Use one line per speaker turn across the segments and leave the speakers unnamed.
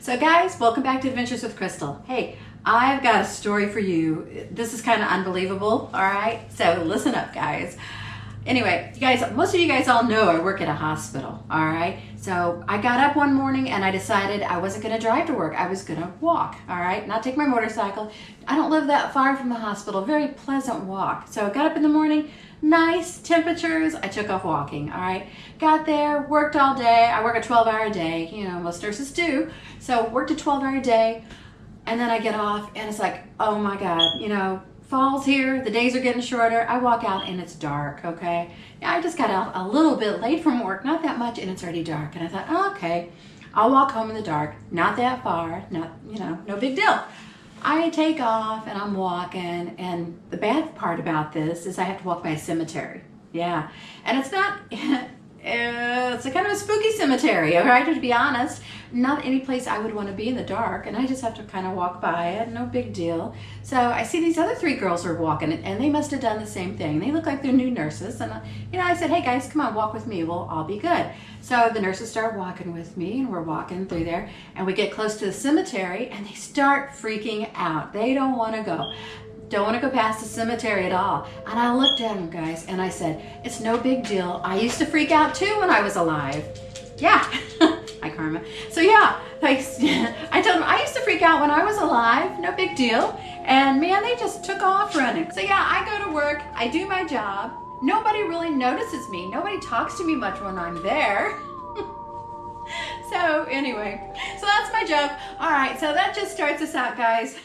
So guys, welcome back to Adventures with Crystal. Hey, I've got a story for you. This is kind of unbelievable, all right? So listen up, guys. Anyway, you guys, most of you guys all know I work at a hospital, all right? So I got up one morning and I decided I wasn't gonna drive to work. I was gonna walk, all right? Not take my motorcycle. I don't live that far from the hospital, very pleasant walk. So I got up in the morning, nice temperatures, I took off walking, all right? Got there, worked all day. I work a 12-hour day, you know, most nurses do. So worked a 12-hour day, and then I get off and it's like, oh my God, you know, fall's here, the days are getting shorter. I walk out and it's dark, okay? Yeah, I just got out a little bit late from work, not that much, and it's already dark. And I thought, oh, okay, I'll walk home in the dark, not that far, not, you know, no big deal. I take off and I'm walking, and the bad part about this is I have to walk by a cemetery. Yeah, and it's not, it's a kind of a spooky cemetery, all right, to be honest. Not any place I would want to be in the dark, and I just have to kind of walk by it, no big deal. So I see these other three girls are walking, and they must have done the same thing. They look like they're new nurses, and you know, I said, hey guys, come on, walk with me, we'll all be good. So the nurses start walking with me, and we're walking through there, and we get close to the cemetery, and they start freaking out. They don't want to go. Don't want to go past the cemetery at all. And I looked at them, guys, and I said, it's no big deal. I used to freak out too when I was alive. Yeah. Hi, Karma. So yeah, I told them I used to freak out when I was alive. No big deal. And man, they just took off running. So yeah, I go to work. I do my job. Nobody really notices me. Nobody talks to me much when I'm there. So anyway, so that's my joke. All right, so that just starts us out, guys.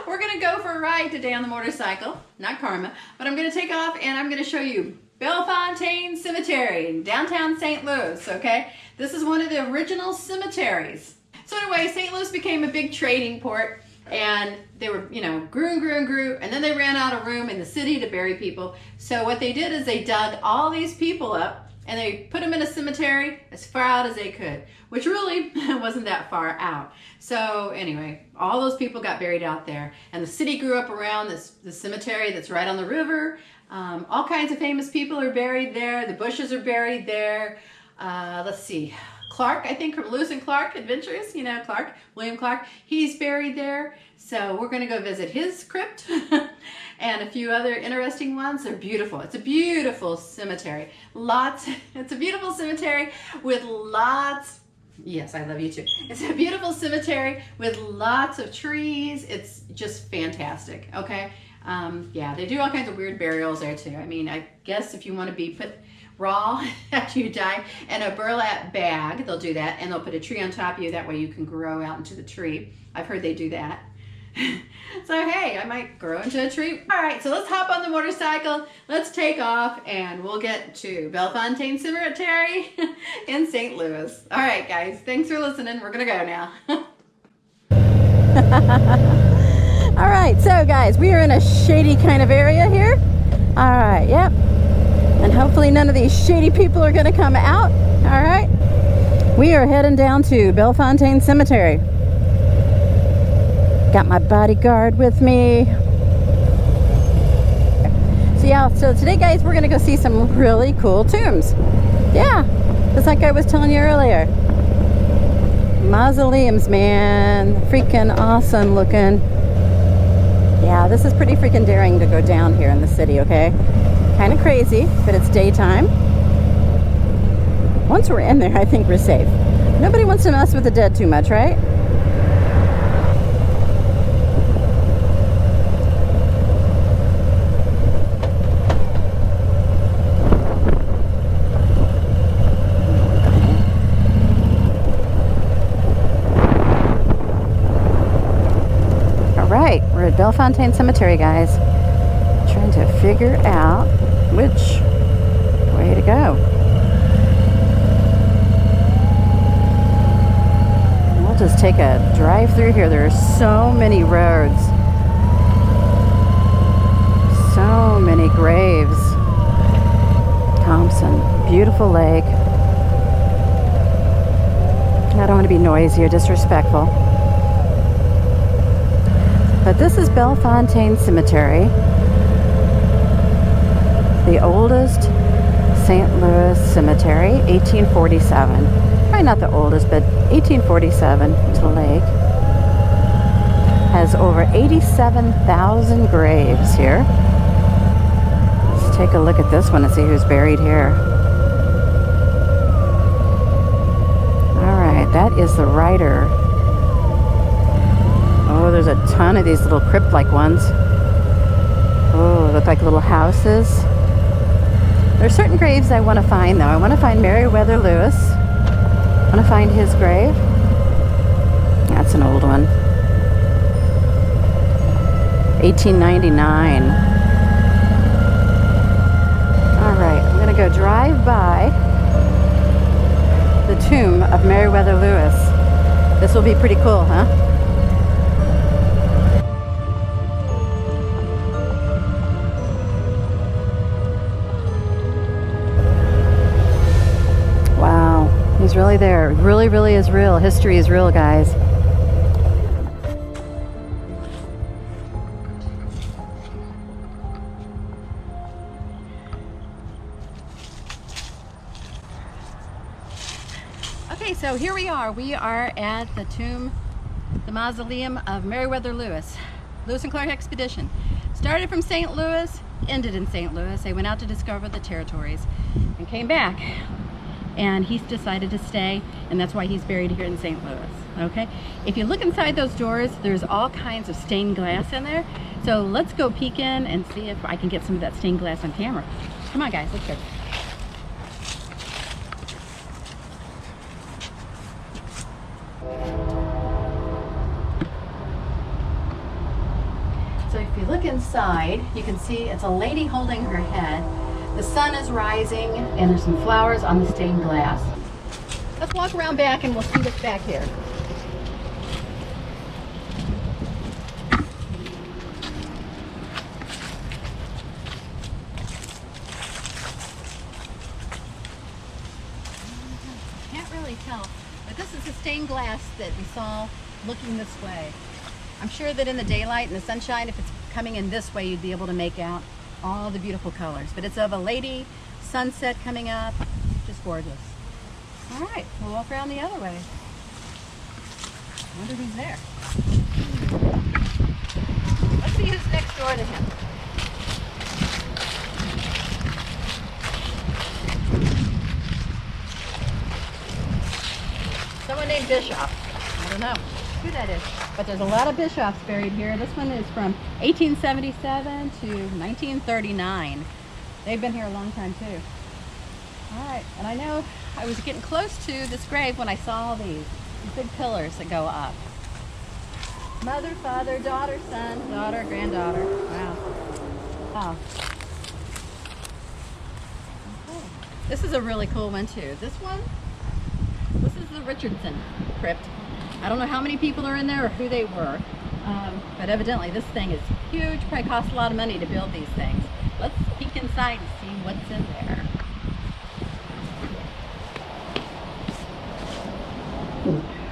We're gonna go for a ride today on the motorcycle, not Karma, but I'm gonna take off and I'm gonna show you Bellefontaine Cemetery in downtown St. Louis, okay? This is one of the original cemeteries. So anyway, St. Louis became a big trading port, and they were, you know, grew and grew and grew, and then they ran out of room in the city to bury people. So what they did is they dug all these people up and they put them in a cemetery as far out as they could, which really wasn't that far out. So anyway, all those people got buried out there, and the city grew up around the cemetery that's right on the river. All kinds of famous people are buried there. The Bushes are buried there. Let's see, Clark, I think from Lewis and Clark Adventures, you know, Clark, William Clark, he's buried there. So we're gonna go visit his crypt and a few other interesting ones. They're beautiful. It's a beautiful cemetery. It's a beautiful cemetery with lots, yes, I love you too. It's a beautiful cemetery with lots of trees. It's just fantastic, okay? Yeah, they do all kinds of weird burials there too. I mean, I guess if you want to be put raw after you die in a burlap bag, they'll do that, and they'll put a tree on top of you. That way you can grow out into the tree. I've heard they do that. So hey, I might grow into a tree. All right, so let's hop on the motorcycle. Let's take off, and we'll get to Bellefontaine Cemetery in St. Louis. All right, guys, thanks for listening. We're gonna go now.
All right, so guys, we are in a shady kind of area here. All right, yep. And hopefully none of these shady people are gonna come out. All right. We are heading down to Bellefontaine Cemetery. Got my bodyguard with me. So yeah, so today guys, we're gonna go see some really cool tombs. Yeah, just like I was telling you earlier. Mausoleums, man, freaking awesome looking. Yeah, this is pretty freaking daring to go down here in the city, okay? Kind of crazy, but it's daytime. Once we're in there, I think we're safe. Nobody wants to mess with the dead too much, right? All right, we're at Bellefontaine Cemetery, guys. Trying to figure out which way to go. We'll just take a drive through here. There are so many roads, so many graves. Thompson, beautiful lake. I don't want to be noisy or disrespectful, but this is Bellefontaine Cemetery, the oldest St. Louis cemetery, 1847. probably not the oldest, but 1847 to the lake. Has over 87,000 graves here. Let's take a look at this one and see who's buried here. Alright, that is the writer. Oh, there's a ton of these little crypt-like ones. Oh, look like little houses. There's certain graves I want to find, though. I want to find Meriweather Lewis. I want to find his grave. That's an old one. 1899. Alright, I'm going to go drive by the tomb of Meriweather Lewis. This will be pretty cool, huh? Wow, he's really there. Really, really is real. History is real, guys. Okay, so here we are. We are at the tomb, the mausoleum of Meriweather Lewis. Lewis and Clark expedition. Started from St. Louis, ended in St. Louis. They went out to discover the territories and came back. And he's decided to stay, and that's why he's buried here in St. Louis, okay? If you look inside those doors, there's all kinds of stained glass in there. So let's go peek in and see if I can get some of that stained glass on camera. Come on, guys, let's go. So if you look inside, you can see it's a lady holding her head. The sun is rising, and there's some flowers on the stained glass. Let's walk around back and we'll see what's back here. Can't really tell, but this is the stained glass that we saw looking this way. I'm sure that in the daylight and the sunshine, if it's coming in this way, you'd be able to make out all the beautiful colors. But it's of a lady, sunset coming up, just gorgeous. All right, we'll walk around the other way. I wonder who's there. Let's see who's next door to him. Someone named Bishop. I don't know who that is, but there's a lot of bishops buried here. This one is from 1877 to 1939. They've been here a long time too. All right, and I know I was getting close to this grave when I saw these big pillars that go up. Mother, father, daughter, son, daughter, granddaughter. Wow. Wow. Okay. This is a really cool one too. This is the Richardson crypt. I don't know how many people are in there or who they were, but evidently this thing is huge. Probably costs a lot of money to build these things. Let's peek inside and see what's in there.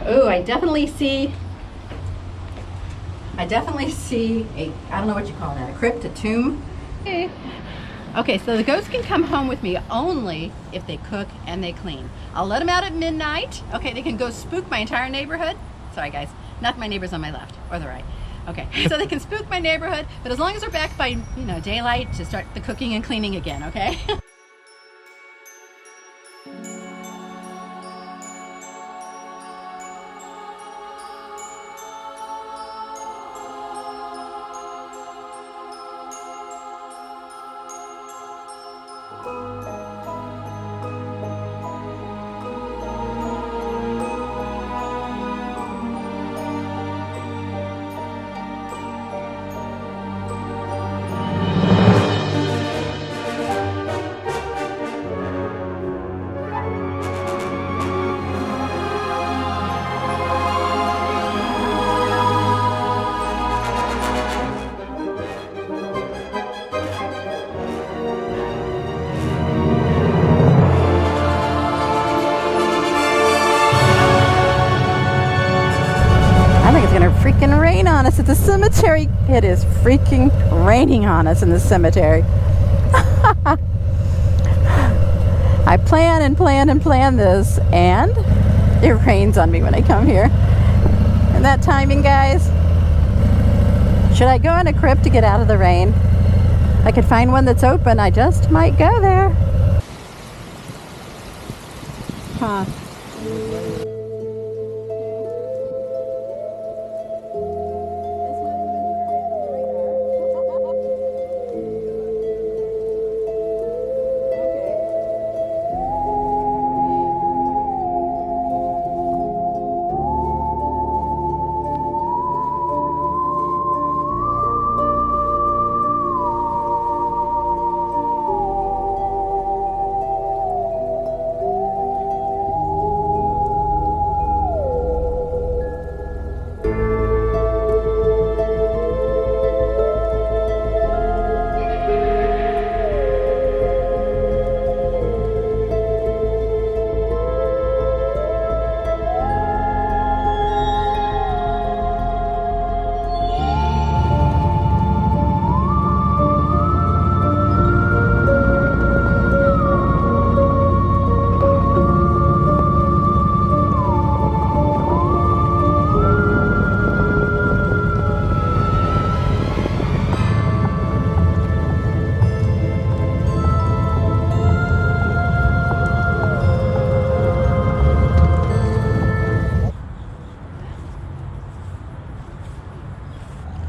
Oh, I definitely see a, I don't know what you call that, a crypt, a tomb. Okay, so the ghosts can come home with me only if they cook and they clean. I'll let them out at midnight. Okay, they can go spook my entire neighborhood. Sorry guys, not my neighbors on my left or the right. Okay, so they can spook my neighborhood, but as long as they're back by, daylight to start the cooking and cleaning again, okay? Freaking rain on us at the cemetery. It is freaking raining on us in the cemetery. I plan and plan and plan this, and It rains on me when I come here. And that timing, guys. Should I go in a crypt to get out of the rain? I could find one that's open. I just might go there. Huh.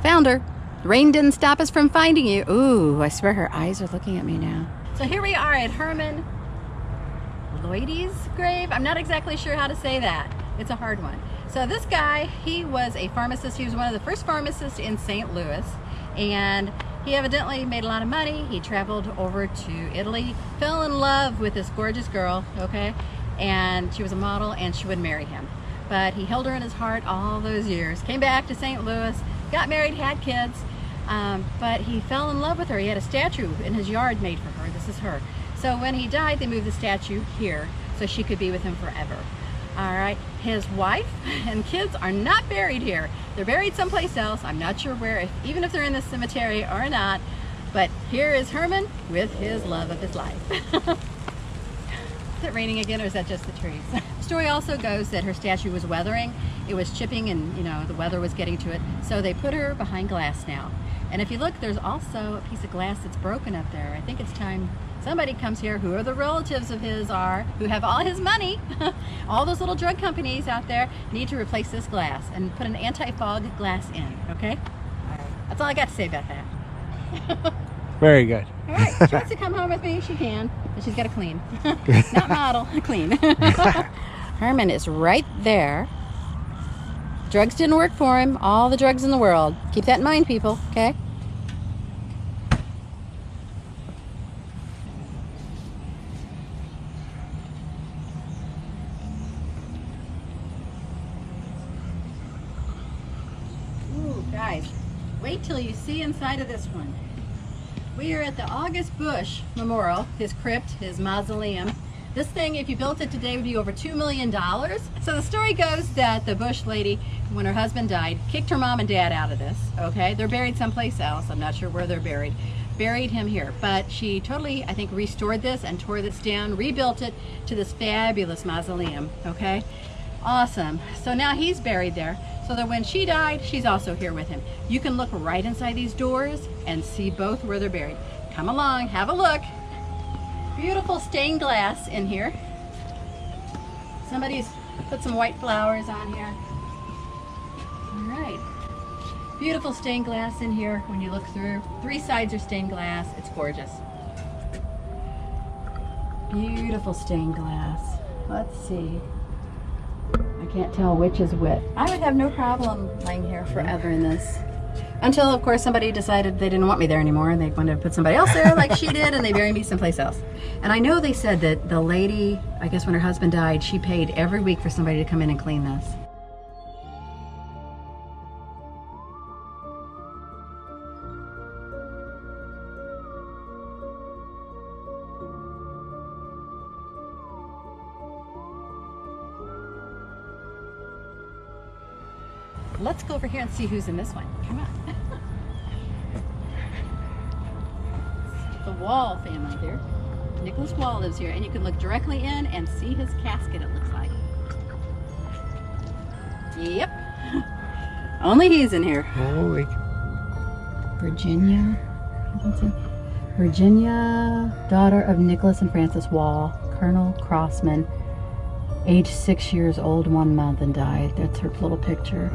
Found her. The rain didn't stop us from finding you. Ooh, I swear her eyes are looking at me now. So here we are at Herman Lloyd's grave. I'm not exactly sure how to say that. It's a hard one. So this guy, he was a pharmacist. He was one of the first pharmacists in St. Louis, and he evidently made a lot of money. He traveled over to Italy, fell in love with this gorgeous girl, okay? And she was a model, and she would marry him. But he held her in his heart all those years. Came back to St. Louis, got married, had kids, but he fell in love with her. He had a statue in his yard made for her. This is her. So when he died, they moved the statue here so she could be with him forever. All right, his wife and kids are not buried here. They're buried someplace else. I'm not sure where, even if they're in the cemetery or not, but here is Herman with his love of his life. Is it raining again, or is that just the trees? The story also goes that her statue was weathering. It was chipping, and the weather was getting to it. So they put her behind glass now. And if you look, there's also a piece of glass that's broken up there. I think it's time somebody comes here, who are the relatives of his are, who have all his money, all those little drug companies out there need to replace this glass and put an anti-fog glass in, okay? All right. That's all I got to say about that.
Very good.
All right, she wants to come home with me, she can, but she's got to clean. Not model, clean. Herman is right there. Drugs didn't work for him, all the drugs in the world. Keep that in mind, people, okay? Ooh, guys, wait till you see inside of this one. We are at the Adolphus Busch Memorial, his crypt, his mausoleum. This thing, if you built it today, would be over $2 million. So the story goes that the Busch lady, when her husband died, kicked her mom and dad out of this, okay? They're buried someplace else. I'm not sure where they're buried. Buried him here. But she totally, I think, restored this and tore this down, rebuilt it to this fabulous mausoleum, okay? Awesome. So now he's buried there. So that when she died, she's also here with him. You can look right inside these doors and see both where they're buried. Come along, have a look. Beautiful stained glass in here. Somebody's put some white flowers on here. All right. Beautiful stained glass in here when you look through. 3 sides are stained glass. It's gorgeous. Beautiful stained glass. Let's see. I can't tell which is which. I would have no problem laying here forever in this. Until, of course, somebody decided they didn't want me there anymore and they wanted to put somebody else there like she did, and they buried me someplace else. And I know they said that the lady, I guess when her husband died, she paid every week for somebody to come in and clean this. Let's go over here and see who's in this one. Come on. The Wall family here. Nicholas Wall lives here, and you can look directly in and see his casket, it looks like. Yep. Only he's in here.
Holy.
Virginia. Virginia, daughter of Nicholas and Frances Wall, Colonel Crossman, age 6 years old, 1 month, and died. That's her little picture.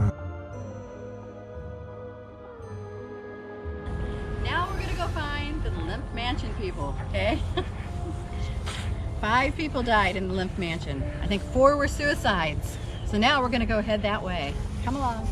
Now we're gonna go find the Lemp Mansion people, okay? 5 people died in the Lemp Mansion. I think 4 were suicides. So now we're gonna go head that way. Come along.